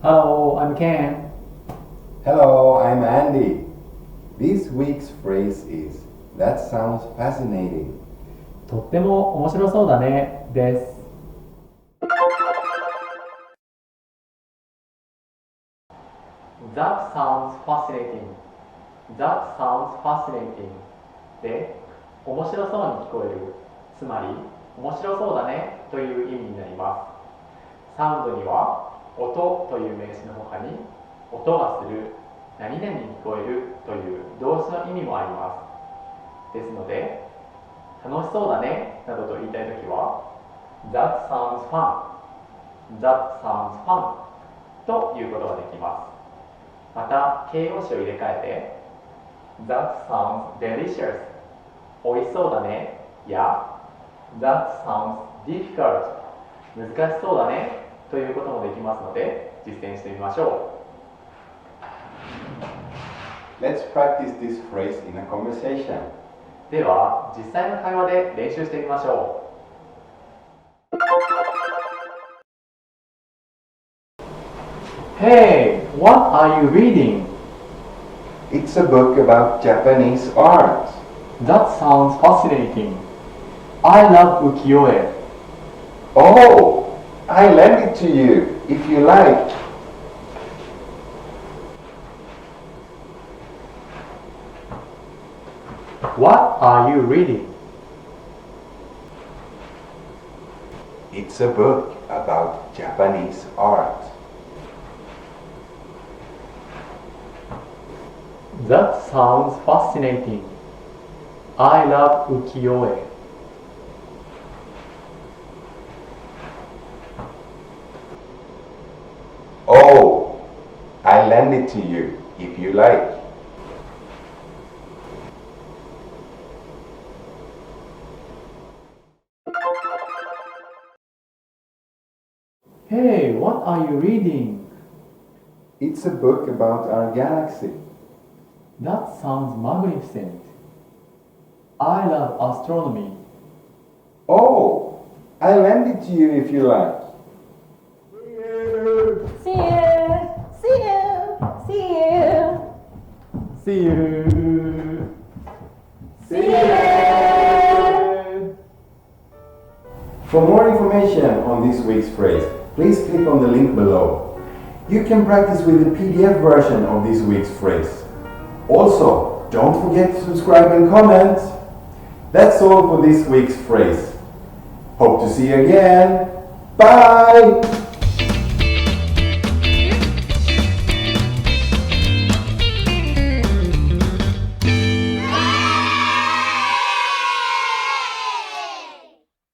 Hello, I'm Ken. Hello, I'm Andy. This week's phrase is That sounds fascinating. とっても面白そうだねです。That sounds fascinating. That sounds fascinating で面白そうに聞こえる、つまり面白そうだねという意味になります。サウンドには音という名詞の他に音がする、何々に聞こえるという動詞の意味もあります。ですので楽しそうだねなどと言いたいときは That sounds fun That sounds fun ということができます。また形容詞を入れ替えて That sounds delicious 美味しそうだねや That sounds difficult 難しそうだねということもできますので実践してみましょう。Let's practice this phrase in a conversation. では実際の会話で練習してみましょう。Hey, what are you reading? It's a book about Japanese art. That sounds fascinating. I love ukiyo-e. Oh, I'll lend it to you if you like. What are you reading? It's a book about Japanese art. That sounds fascinating. I love ukiyo-e. Oh, I'll lend it to you if you like. Hey, what are you reading? It's a book about our galaxy. That sounds magnificent. I love astronomy. Oh, I'll lend it to you if you like. See you. See you. See you. See you. See you. For more information on this week's phrase, please click on the link below. You can practice with the PDF version of this week's phrase. Also, don't forget to subscribe and comment. That's all for this week's phrase. Hope to see you again. Bye!